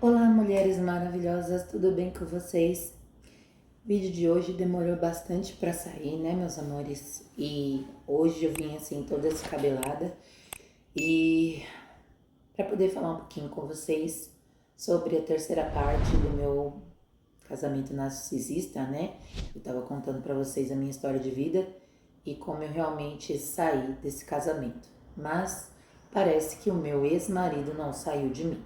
Olá, mulheres maravilhosas, tudo bem com vocês? O vídeo de hoje demorou bastante para sair, né, meus amores? E hoje eu vim assim toda descabelada e para poder falar um pouquinho com vocês sobre a terceira parte do meu casamento narcisista, né? Eu tava contando para vocês a minha história de vida e como eu realmente saí desse casamento. Mas parece que o meu ex-marido não saiu de mim.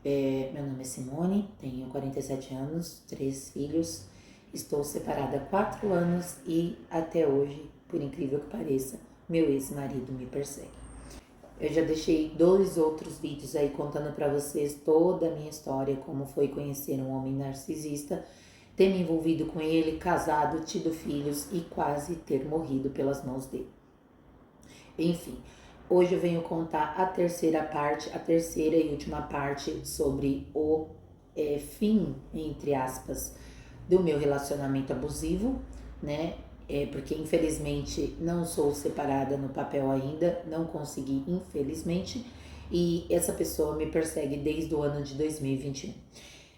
Meu nome é Simone, tenho 47 anos, 3 filhos, estou separada há 4 anos e até hoje, por incrível que pareça, meu ex-marido me persegue. Eu já deixei 2 outros vídeos aí contando para vocês toda a minha história, como foi conhecer um homem narcisista, ter me envolvido com ele, casado, tido filhos e quase ter morrido pelas mãos dele. Enfim, hoje eu venho contar a terceira parte, a terceira e última parte sobre o fim, entre aspas, do meu relacionamento abusivo, né? Porque infelizmente não sou separada no papel ainda, não consegui, infelizmente, e essa pessoa me persegue desde o ano de 2021.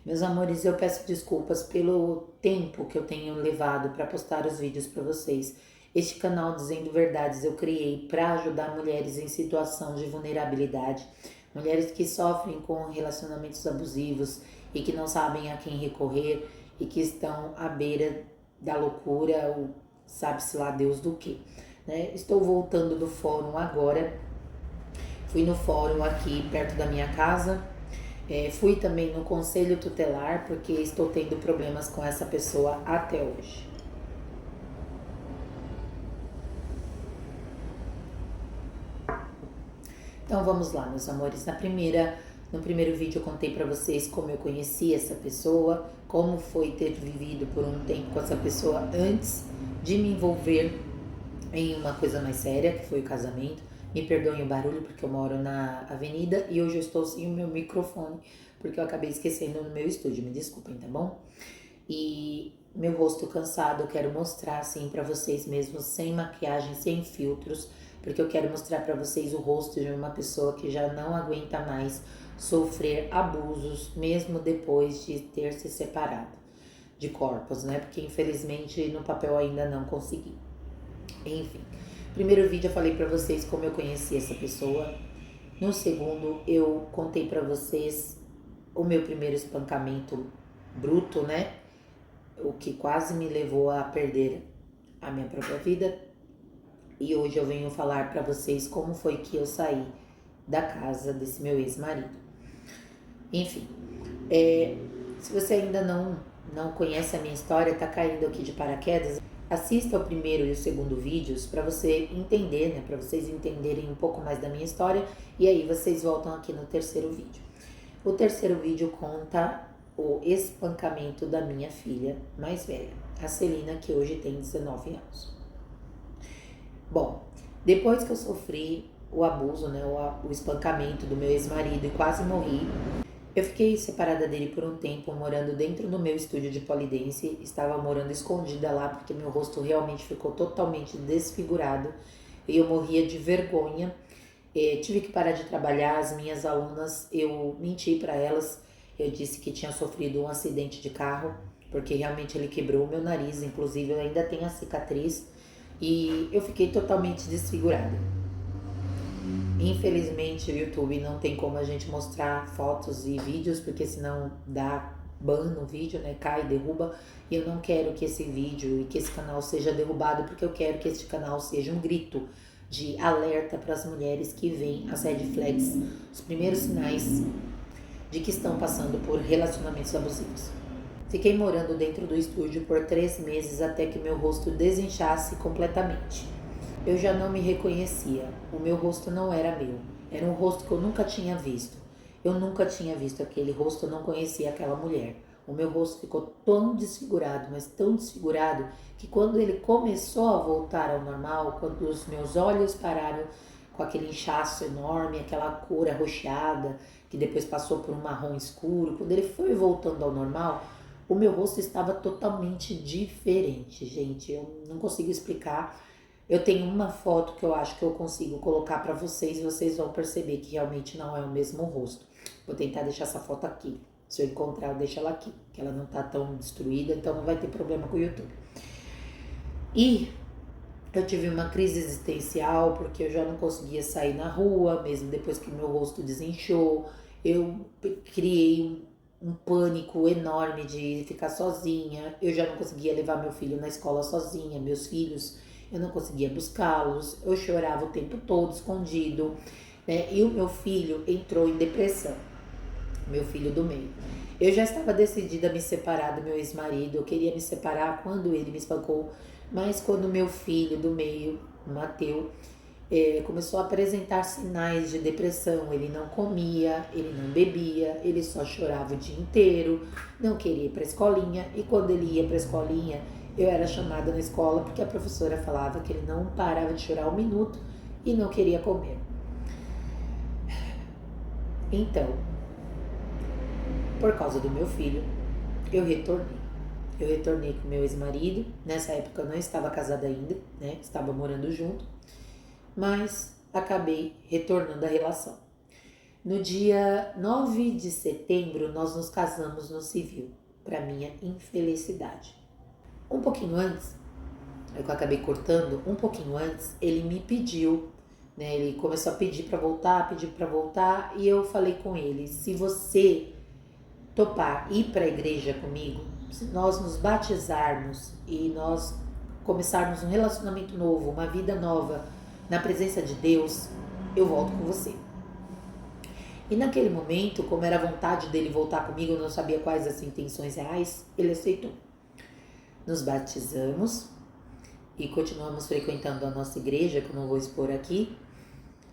Meus amores, eu peço desculpas pelo tempo que eu tenho levado para postar os vídeos para vocês. Este canal Dizendo Verdades eu criei para ajudar mulheres em situação de vulnerabilidade, mulheres que sofrem com relacionamentos abusivos e que não sabem a quem recorrer e que estão à beira da loucura, ou sabe-se lá Deus do que. Né? Estou voltando do fórum agora, fui no fórum aqui perto da minha casa. Fui também no conselho tutelar porque estou tendo problemas com essa pessoa até hoje. Então vamos lá, meus amores. No primeiro vídeo eu contei para vocês como eu conheci essa pessoa, como foi ter vivido por um tempo com essa pessoa antes de me envolver em uma coisa mais séria, que foi o casamento. Me perdoem o barulho porque eu moro na avenida e hoje eu estou sem o meu microfone porque eu acabei esquecendo no meu estúdio. Me desculpem, tá bom? E meu rosto cansado eu quero mostrar assim para vocês mesmo, sem maquiagem, sem filtros, porque eu quero mostrar para vocês o rosto de uma pessoa que já não aguenta mais sofrer abusos, mesmo depois de ter se separado de corpos, né? Porque infelizmente no papel ainda não consegui. Enfim, primeiro vídeo eu falei para vocês como eu conheci essa pessoa. No segundo eu contei para vocês o meu primeiro espancamento bruto, né? O que quase me levou a perder a minha própria vida. E hoje eu venho falar para vocês como foi que eu saí da casa desse meu ex-marido. Enfim, se você ainda não conhece a minha história, tá caindo aqui de paraquedas, assista o primeiro e o segundo vídeos para você entender, né? Para vocês entenderem um pouco mais da minha história e aí vocês voltam aqui no terceiro vídeo. O terceiro vídeo conta o espancamento da minha filha mais velha, a Celina, que hoje tem 19 anos. Bom, depois que eu sofri o abuso, né, o espancamento do meu ex-marido e quase morri, eu fiquei separada dele por um tempo, morando dentro do meu estúdio de polidense. Estava morando escondida lá porque meu rosto realmente ficou totalmente desfigurado e eu morria de vergonha. Tive que parar de trabalhar. As minhas alunas, eu menti para elas. Eu disse que tinha sofrido um acidente de carro, porque realmente ele quebrou o meu nariz, inclusive eu ainda tenho a cicatriz e eu fiquei totalmente desfigurada. Infelizmente o YouTube não tem como a gente mostrar fotos e vídeos, porque senão dá ban no vídeo, né? Cai, derruba. E eu não quero que esse vídeo e que esse canal seja derrubado, porque eu quero que este canal seja um grito de alerta para as mulheres que veem as red flags, os primeiros sinais de que estão passando por relacionamentos abusivos. Fiquei morando dentro do estúdio por 3 meses até que meu rosto desinchasse completamente. Eu já não me reconhecia, o meu rosto não era meu, era um rosto que eu nunca tinha visto. Eu nunca tinha visto aquele rosto, eu não conhecia aquela mulher. O meu rosto ficou tão desfigurado, mas tão desfigurado, que quando ele começou a voltar ao normal, quando os meus olhos pararam com aquele inchaço enorme, aquela cor arroxeada, que depois passou por um marrom escuro, quando ele foi voltando ao normal, o meu rosto estava totalmente diferente, gente. Eu não consigo explicar. Eu tenho uma foto que eu acho que eu consigo colocar para vocês e vocês vão perceber que realmente não é o mesmo rosto. Vou tentar deixar essa foto aqui, Se eu encontrar, eu deixo ela aqui, que ela não tá tão destruída, então não vai ter problema com o YouTube. E eu tive uma crise existencial, porque eu já não conseguia sair na rua, mesmo depois que meu rosto desinchou. Eu criei um pânico enorme de ficar sozinha. Eu já não conseguia levar meu filho na escola sozinha, meus filhos, eu não conseguia buscá-los. Eu chorava o tempo todo, escondido, né? E o meu filho entrou em depressão, meu filho do meio. Eu já estava decidida a me separar do meu ex-marido, eu queria me separar quando ele me espancou, mas quando meu filho do meio, o Mateus, começou a apresentar sinais de depressão, ele não comia, ele não bebia, ele só chorava o dia inteiro, não queria ir para a escolinha, e quando ele ia para a escolinha, eu era chamada na escola porque a professora falava que ele não parava de chorar um minuto e não queria comer. Então, por causa do meu filho, eu retornei. Eu retornei com meu ex-marido. Nessa época eu não estava casada ainda, né? Estava morando junto. Mas acabei retornando à relação. No dia 9 de setembro, nós nos casamos no civil, para minha infelicidade. Um pouquinho antes, eu acabei cortando, um pouquinho antes, ele me pediu, né? Ele começou a pedir para voltar, e eu falei com ele: se você topar ir para a igreja comigo, se nós nos batizarmos e nós começarmos um relacionamento novo, uma vida nova na presença de Deus, eu volto com você. E naquele momento, como era a vontade dele voltar comigo, eu não sabia quais as intenções reais, ele aceitou. Nos batizamos e continuamos frequentando a nossa igreja, que eu não vou expor aqui.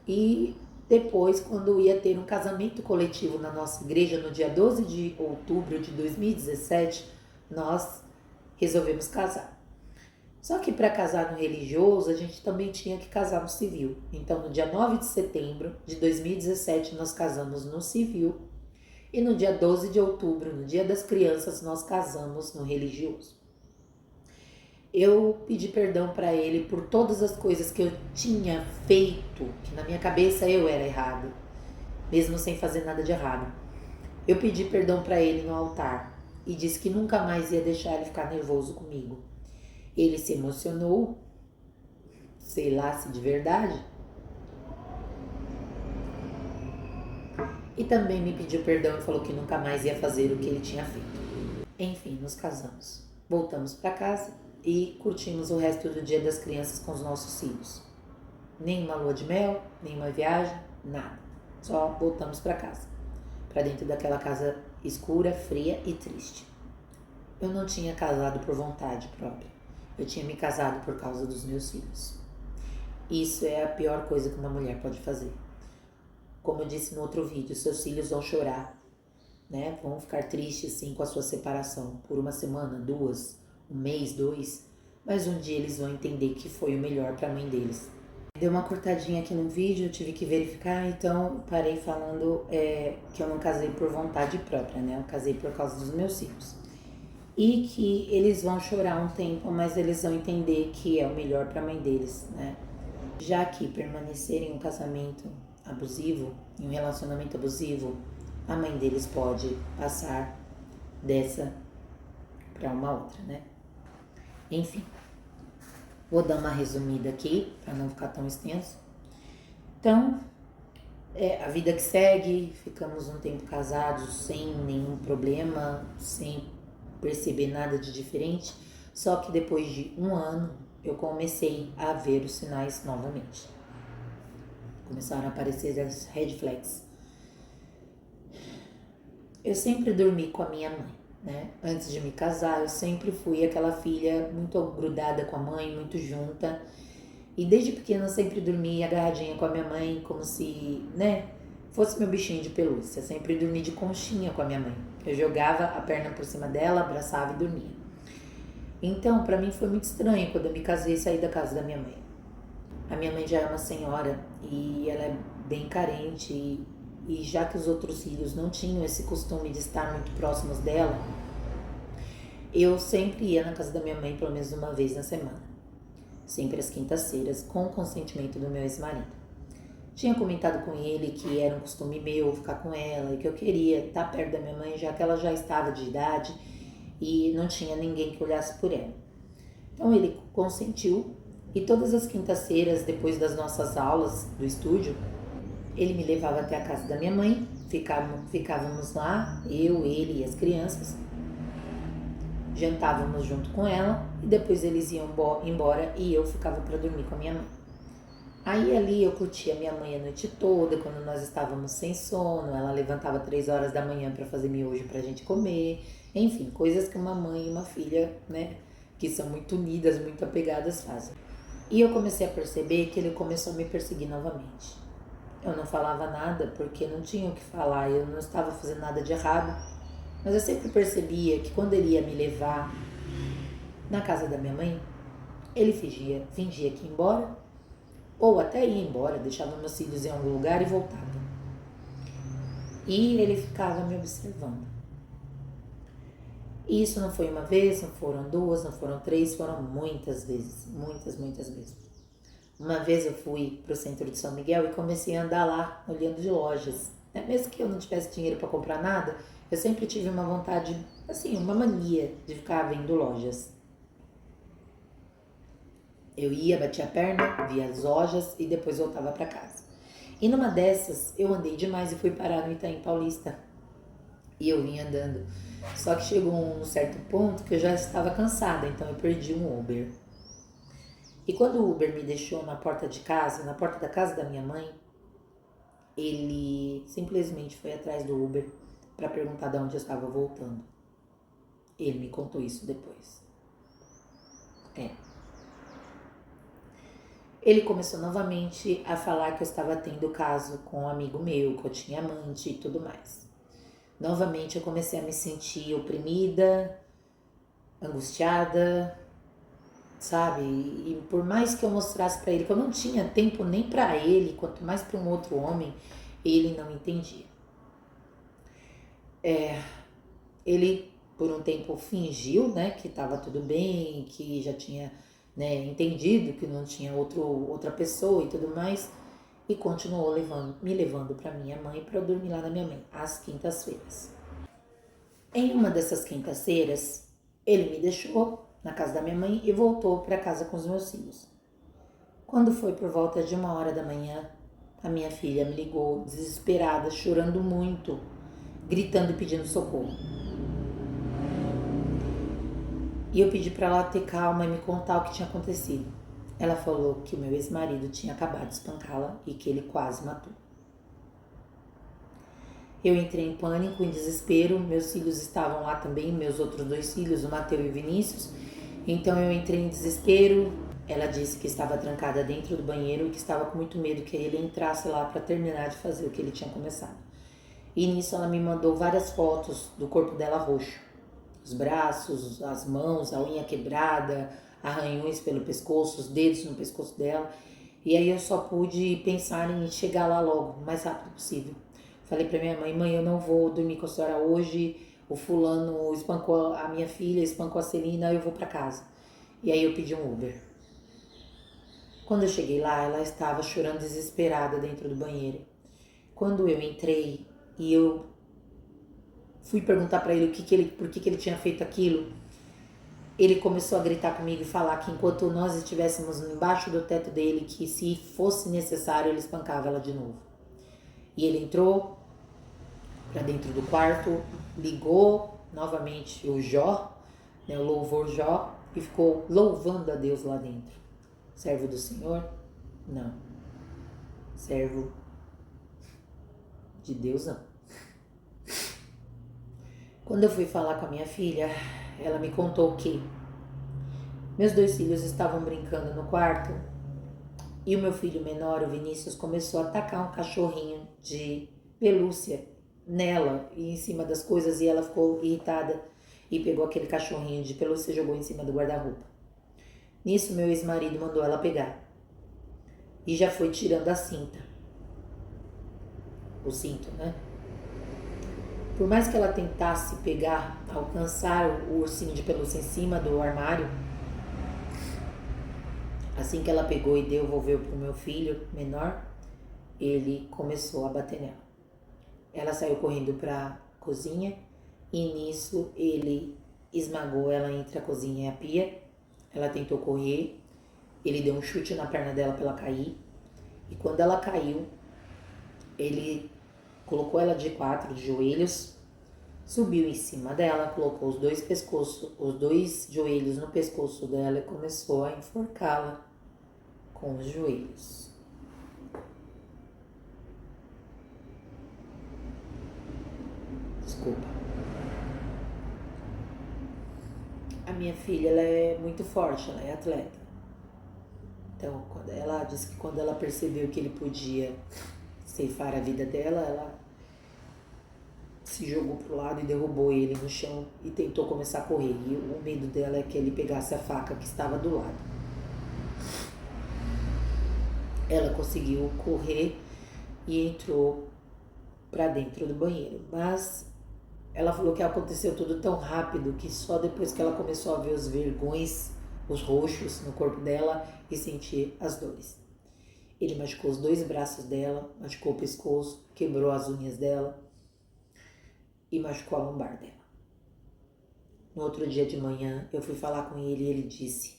E depois, quando ia ter um casamento coletivo na nossa igreja, no dia 12 de outubro de 2017, nós resolvemos casar. Só que para casar no religioso, a gente também tinha que casar no civil. Então, no dia 9 de setembro de 2017, nós casamos no civil. E no dia 12 de outubro, no dia das crianças, nós casamos no religioso. Eu pedi perdão para ele por todas as coisas que eu tinha feito, que na minha cabeça eu era errado, mesmo sem fazer nada de errado. Eu pedi perdão para ele no altar e disse que nunca mais ia deixar ele ficar nervoso comigo. Ele se emocionou, sei lá se de verdade, e também me pediu perdão e falou que nunca mais ia fazer o que ele tinha feito. Enfim, nos casamos. Voltamos para casa e curtimos o resto do Dia das Crianças com os nossos filhos. Nenhuma lua de mel, nenhuma viagem, nada. Só voltamos para casa, para dentro daquela casa escura, fria e triste. Eu não tinha casado por vontade própria. Eu tinha me casado por causa dos meus filhos. Isso é a pior coisa que uma mulher pode fazer. Como eu disse no outro vídeo, seus filhos vão chorar, né? Vão ficar tristes sim com a sua separação por uma semana, 2, um mês, 2, mas um dia eles vão entender que foi o melhor para a mãe deles. Deu uma cortadinha aqui no vídeo, eu tive que verificar, então parei falando que eu não casei por vontade própria, né? Eu casei por causa dos meus filhos. E que eles vão chorar um tempo, mas eles vão entender que é o melhor para a mãe deles, né? Já que permanecer em um casamento abusivo, em um relacionamento abusivo, a mãe deles pode passar dessa para uma outra, né? Enfim, vou dar uma resumida aqui para não ficar tão extenso. Então, a vida que segue, ficamos um tempo casados sem nenhum problema, sem perceber nada de diferente, só que depois de 1 ano eu comecei a ver os sinais novamente. Começaram a aparecer as red flags. Eu sempre dormi com a minha mãe, né? Antes de me casar, eu sempre fui aquela filha muito grudada com a mãe, muito junta. E desde pequena eu sempre dormi agarradinha com a minha mãe, como se, né, fosse meu bichinho de pelúcia. Eu sempre dormi de conchinha com a minha mãe. Eu jogava a perna por cima dela, abraçava e dormia. Então, pra mim foi muito estranho quando eu me casei e saí da casa da minha mãe. A minha mãe já é uma senhora e ela é bem carente e já que os outros filhos não tinham esse costume de estar muito próximos dela, eu sempre ia na casa da minha mãe pelo menos uma vez na semana. Sempre às quintas-feiras, com o consentimento do meu ex-marido. Tinha comentado com ele que era um costume meu ficar com ela e que eu queria estar perto da minha mãe, já que ela já estava de idade e não tinha ninguém que olhasse por ela. Então ele consentiu e todas as quintas-feiras, depois das nossas aulas do estúdio, ele me levava até a casa da minha mãe, ficávamos lá, eu, ele e as crianças, jantávamos junto com ela e depois eles iam embora e eu ficava para dormir com a minha mãe. Aí ali eu curtia minha mãe a noite toda, quando nós estávamos sem sono, ela levantava 3 horas da manhã para fazer miojo pra gente comer, enfim, coisas que uma mãe e uma filha, né, que são muito unidas, muito apegadas fazem. E eu comecei a perceber que ele começou a me perseguir novamente. Eu não falava nada porque não tinha o que falar, eu não estava fazendo nada de errado, mas eu sempre percebia que quando ele ia me levar na casa da minha mãe, ele fingia que ia embora, ou até ia embora, deixava meus filhos em algum lugar e voltava. E ele ficava me observando. E isso não foi uma vez, não foram 2, não foram 3, foram muitas vezes, muitas vezes. Uma vez eu fui para o centro de São Miguel e comecei a andar lá, olhando de lojas. Mesmo que eu não tivesse dinheiro para comprar nada, eu sempre tive uma vontade, assim, uma mania de ficar vendo lojas. Eu ia, batia a perna, via as lojas e depois voltava para casa. E numa dessas, eu andei demais e fui parar no Itaim Paulista. E eu vim andando. Só que chegou um certo ponto que eu já estava cansada, então eu perdi um Uber. E quando o Uber me deixou na porta de casa, na porta da casa da minha mãe, ele simplesmente foi atrás do Uber para perguntar de onde eu estava voltando. Ele me contou isso depois. Ele começou novamente a falar que eu estava tendo caso com um amigo meu, que eu tinha amante e tudo mais. Novamente eu comecei a me sentir oprimida, angustiada, sabe? E por mais que eu mostrasse para ele que eu não tinha tempo nem para ele, quanto mais para um outro homem, ele não entendia. Ele por um tempo fingiu, né, que estava tudo bem, que já tinha, né, entendido que não tinha outra pessoa e tudo mais, e continuou me levando para minha mãe para eu dormir lá na minha mãe, às quintas-feiras. Em uma dessas quintas-feiras, ele me deixou na casa da minha mãe e voltou para casa com os meus filhos. Quando foi por volta de 1h da manhã, a minha filha me ligou desesperada, chorando muito, gritando e pedindo socorro. E eu pedi para ela ter calma e me contar o que tinha acontecido. Ela falou que o meu ex-marido tinha acabado de espancá-la e que ele quase matou. Eu entrei em pânico, em desespero. Meus filhos estavam lá também, meus outros 2 filhos, o Mateus e o Vinícius. Então eu entrei em desespero. Ela disse que estava trancada dentro do banheiro e que estava com muito medo que ele entrasse lá para terminar de fazer o que ele tinha começado. E nisso ela me mandou várias fotos do corpo dela roxo. Os braços, as mãos, a unha quebrada, arranhões pelo pescoço, os dedos no pescoço dela. E aí eu só pude pensar em chegar lá logo, o mais rápido possível. Falei pra minha mãe, mãe, eu não vou dormir com a senhora hoje, o fulano espancou a minha filha, espancou a Celina, eu vou pra casa. E aí eu pedi um Uber. Quando eu cheguei lá, ela estava chorando desesperada dentro do banheiro. Quando eu entrei e eu fui perguntar pra ele por que ele tinha feito aquilo, ele começou a gritar comigo e falar que enquanto nós estivéssemos embaixo do teto dele, que se fosse necessário, ele espancava ela de novo. E ele entrou para dentro do quarto, ligou novamente o Jó, né, o louvor Jó, e ficou louvando a Deus lá dentro. Servo do Senhor? Não. Servo de Deus, não. Quando eu fui falar com a minha filha, ela me contou que meus 2 filhos estavam brincando no quarto e o meu filho menor, o Vinícius, começou a atacar um cachorrinho de pelúcia nela e em cima das coisas, e ela ficou irritada e pegou aquele cachorrinho de pelúcia e jogou em cima do guarda-roupa. Nisso, meu ex-marido mandou ela pegar e já foi tirando a cinta. O cinto, né? Por mais que ela tentasse pegar, alcançar o ursinho de pelúcia em cima do armário, assim que ela pegou e devolveu pro meu filho menor, ele começou a bater nela. Ela saiu correndo pra cozinha e nisso ele esmagou ela entre a cozinha e a pia. Ela tentou correr, ele deu um chute na perna dela pra ela cair. E quando ela caiu, ele colocou ela de quatro, de joelhos, subiu em cima dela, colocou os dois joelhos no pescoço dela e começou a enforcá-la com os joelhos. Desculpa. A minha filha, ela é muito forte, ela é atleta. Então, ela disse que quando ela percebeu que ele podia ceifar a vida dela, ela se jogou pro lado e derrubou ele no chão e tentou começar a correr. E o medo dela é que ele pegasse a faca que estava do lado. Ela conseguiu correr e entrou para dentro do banheiro, mas ela falou que aconteceu tudo tão rápido que só depois que ela começou a ver os vergões, os roxos no corpo dela e sentir as dores. Ele machucou os dois braços dela, machucou o pescoço, quebrou as unhas dela e machucou a lombar dela. No outro dia de manhã, eu fui falar com ele e ele disse: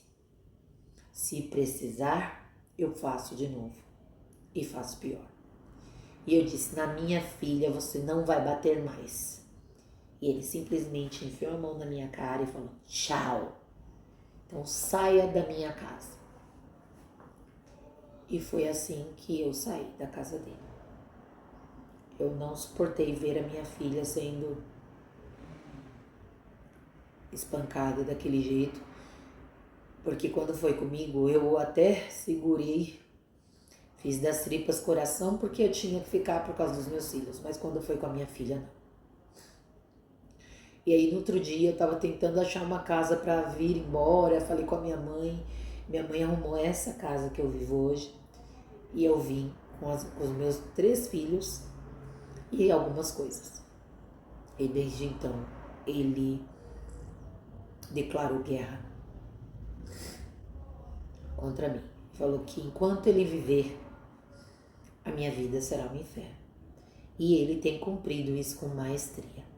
se precisar, eu faço de novo e faço pior. E eu disse: na minha filha você não vai bater mais. E ele simplesmente enfiou a mão na minha cara e falou: tchau. Então saia da minha casa. E foi assim que eu saí da casa dele. Eu não suportei ver a minha filha sendo espancada daquele jeito. Porque quando foi comigo, eu até segurei, fiz das tripas coração, porque eu tinha que ficar por causa dos meus filhos. Mas quando foi com a minha filha, não. E aí no outro dia eu tava tentando achar uma casa para vir embora, falei com a minha mãe arrumou essa casa que eu vivo hoje, e eu vim com os meus 3 filhos e algumas coisas. E desde então ele declarou guerra contra mim. Falou que enquanto ele viver, a minha vida será um inferno. E ele tem cumprido isso com maestria.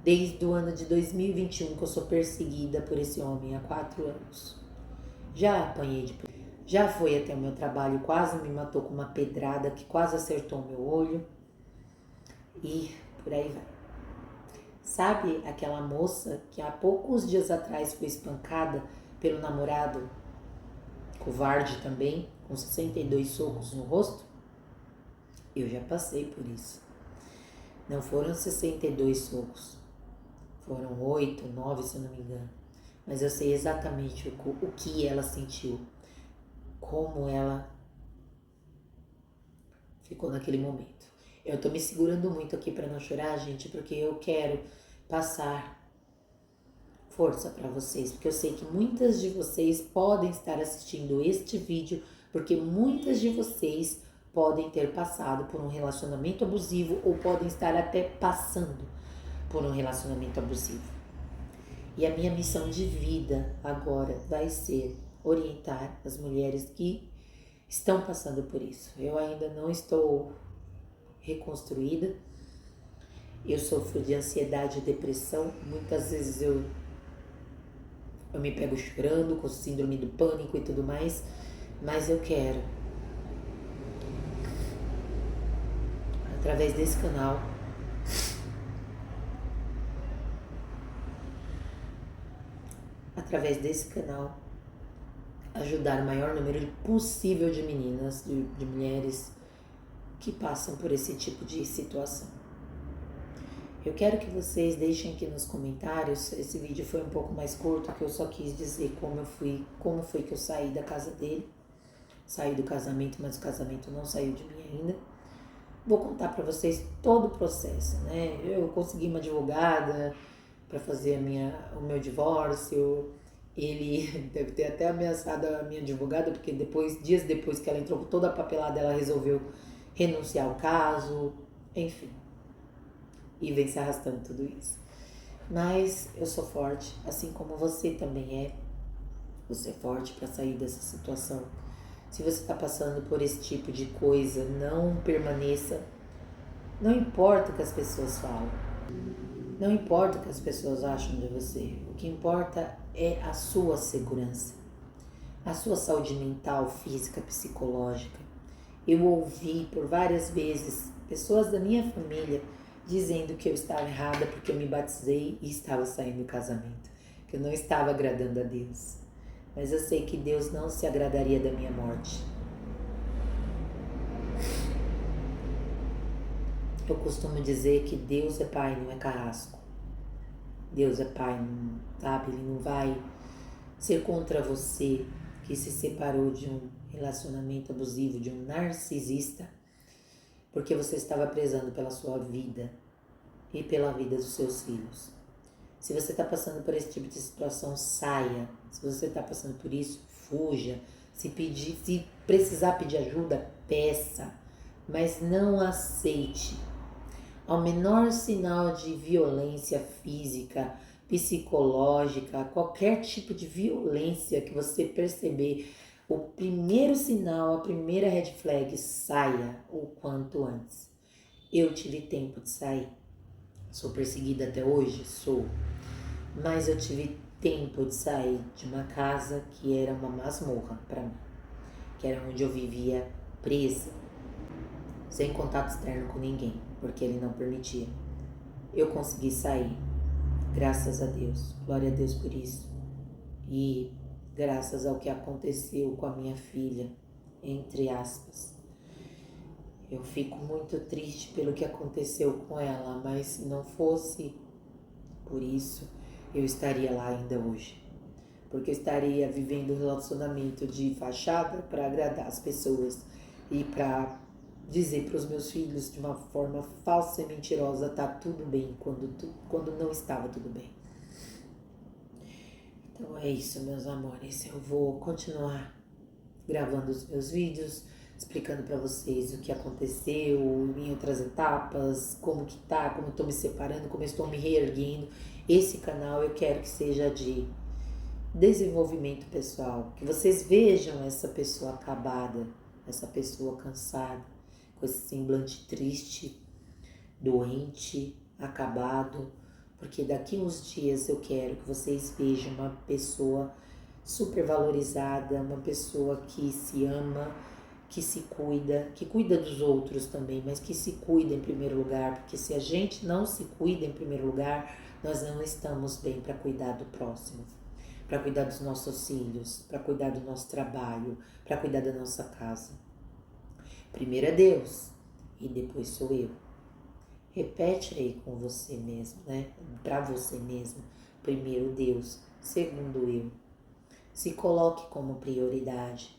Desde o ano de 2021 que eu sou perseguida por esse homem há 4 anos. Já apanhei já foi até o meu trabalho, quase me matou com uma pedrada que quase acertou o meu olho. E por aí vai. Sabe aquela moça que há poucos dias atrás foi espancada pelo namorado, covarde também, com 62 socos no rosto? Eu já passei por isso. Não foram 62 socos. Foram 8, 9, se eu não me engano. Mas eu sei exatamente o que ela sentiu. Como ela ficou naquele momento. Eu tô me segurando muito aqui pra não chorar, gente, porque eu quero passar força pra vocês. Porque eu sei que muitas de vocês podem estar assistindo este vídeo, porque muitas de vocês podem ter passado por um relacionamento abusivo ou podem estar até passando por um relacionamento abusivo. E a minha missão de vida agora vai ser orientar as mulheres que estão passando por isso. Eu ainda não estou reconstruída. Eu sofro de ansiedade e depressão. Muitas vezes eu me pego chorando com síndrome do pânico e tudo mais. Mas eu quero, através desse canal, ajudar o maior número possível de meninas, de mulheres que passam por esse tipo de situação. Eu quero que vocês deixem aqui nos comentários. Esse vídeo foi um pouco mais curto, que eu só quis dizer como foi que eu saí da casa dele. Saí do casamento, mas o casamento não saiu de mim ainda. Vou contar para vocês todo o processo, né? Eu consegui uma advogada para fazer o meu divórcio. Ele deve ter até ameaçado a minha advogada, porque dias depois que ela entrou com toda a papelada, ela resolveu renunciar ao caso, enfim. E vem se arrastando tudo isso. Mas eu sou forte, assim como você também é. Você é forte para sair dessa situação. Se você está passando por esse tipo de coisa, não permaneça. Não importa o que as pessoas falam. Não importa o que as pessoas acham de você. O que importa é a sua segurança, a sua saúde mental, física, psicológica. Eu ouvi por várias vezes pessoas da minha família dizendo que eu estava errada porque eu me batizei e estava saindo do casamento, que eu não estava agradando a Deus. Mas eu sei que Deus não se agradaria da minha morte. Eu costumo dizer que Deus é pai, não é carrasco. Deus é pai, sabe? Ele não vai ser contra você que se separou de um relacionamento abusivo, de um narcisista, porque você estava prezando pela sua vida e pela vida dos seus filhos. Se você está passando por esse tipo de situação, saia. Se você está passando por isso, fuja. Se precisar pedir ajuda, peça. Mas não aceite. Ao menor sinal de violência física, psicológica, qualquer tipo de violência que você perceber, o primeiro sinal, a primeira red flag, saia o quanto antes. Eu tive tempo de sair. Sou perseguida até hoje? Sou. Mas eu tive tempo de sair de uma casa que era uma masmorra para mim, que era onde eu vivia presa, sem contato externo com ninguém, porque ele não permitia. Eu consegui sair, graças a Deus, glória a Deus por isso. E graças ao que aconteceu com a minha filha, entre aspas. Eu fico muito triste pelo que aconteceu com ela, mas se não fosse por isso, eu estaria lá ainda hoje. Porque eu estaria vivendo um relacionamento de fachada para agradar as pessoas e para dizer para os meus filhos de uma forma falsa e mentirosa, tá tudo bem, quando não estava tudo bem. Então é isso, meus amores. Eu vou continuar gravando os meus vídeos, explicando para vocês o que aconteceu em outras etapas, como que tá, como eu tô me separando, como eu estou me reerguendo. Esse canal eu quero que seja de desenvolvimento pessoal, que vocês vejam essa pessoa acabada, essa pessoa cansada, com esse semblante triste, doente, acabado, porque daqui uns dias eu quero que vocês vejam uma pessoa super valorizada, uma pessoa que se ama, que se cuida, que cuida dos outros também, mas que se cuida em primeiro lugar, porque se a gente não se cuida em primeiro lugar, nós não estamos bem para cuidar do próximo, para cuidar dos nossos filhos, para cuidar do nosso trabalho, para cuidar da nossa casa. Primeiro é Deus e depois sou eu. Repete aí com você mesmo, né? Para você mesmo. Primeiro Deus, segundo eu. Se coloque como prioridade.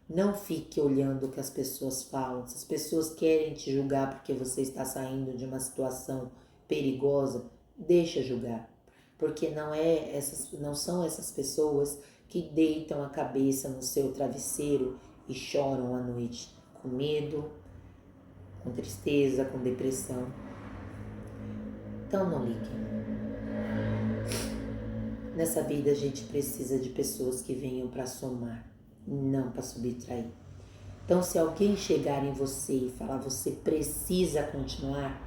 Não fique olhando o que as pessoas falam. Se as pessoas querem te julgar porque você está saindo de uma situação perigosa, deixa julgar. Porque não são essas pessoas que deitam a cabeça no seu travesseiro e choram à noite, com medo, com tristeza, com depressão. Então não liguem. Nessa vida a gente precisa de pessoas que venham para somar, não para subtrair. Então se alguém chegar em você e falar você precisa continuar,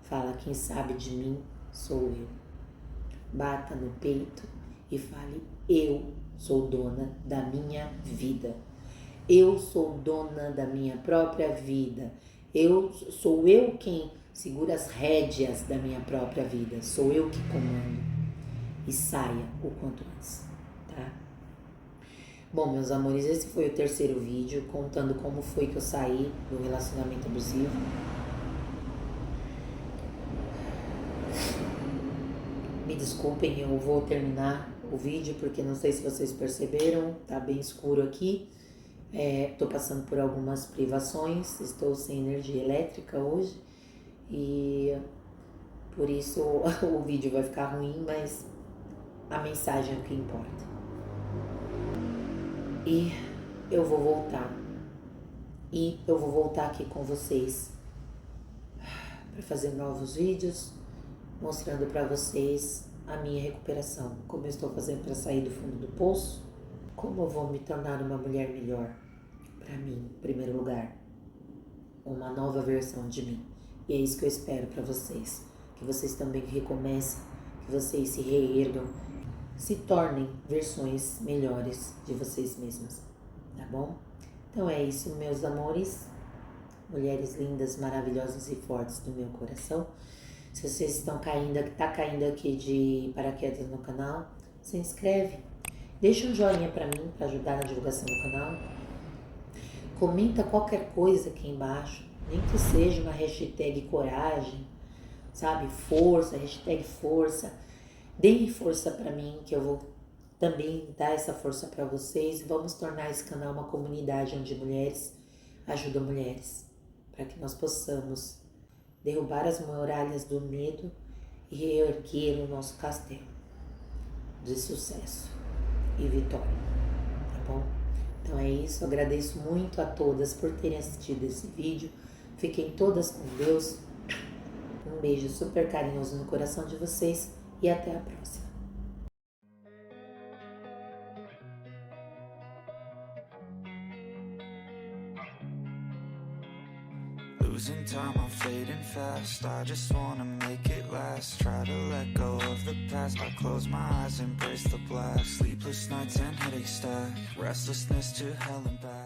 fala quem sabe de mim sou eu. Bata no peito e fale eu sou dona da minha vida. Eu sou dona da minha própria vida. Sou eu quem segura as rédeas da minha própria vida. Sou eu que comando. E saia o quanto antes, tá? Bom, meus amores, esse foi o terceiro vídeo contando como foi que eu saí do relacionamento abusivo. Me desculpem, eu vou terminar o vídeo porque não sei se vocês perceberam, tá bem escuro aqui. Tô passando por algumas privações, estou sem energia elétrica hoje e por isso o vídeo vai ficar ruim, mas a mensagem é o que importa. E eu vou voltar. E eu vou voltar aqui com vocês para fazer novos vídeos, mostrando para vocês a minha recuperação, como eu estou fazendo para sair do fundo do poço, como eu vou me tornar uma mulher melhor para mim, em primeiro lugar. Uma nova versão de mim. E é isso que eu espero para vocês. Que vocês também recomecem, que vocês se reergam, se tornem versões melhores de vocês mesmos, tá bom? Então é isso, meus amores, mulheres lindas, maravilhosas e fortes do meu coração. Se vocês tá caindo aqui de paraquedas no canal, se inscreve, deixa um joinha para mim, para ajudar na divulgação do canal. Comenta qualquer coisa aqui embaixo, nem que seja uma hashtag coragem, sabe? Força, hashtag força. Deem força para mim, que eu vou também dar essa força para vocês. Vamos tornar esse canal uma comunidade onde mulheres ajudam mulheres, para que nós possamos derrubar as muralhas do medo e reerguer o nosso castelo de sucesso e vitória, tá bom? Então é isso, agradeço muito a todas por terem assistido esse vídeo. Fiquem todas com Deus. Um beijo super carinhoso no coração de vocês e até a próxima. Losing time, I'm fading fast. I just wanna make it last. Try to let go of the past. I close my eyes, embrace the blast. Sleepless nights and headaches stack. Restlessness to hell and back.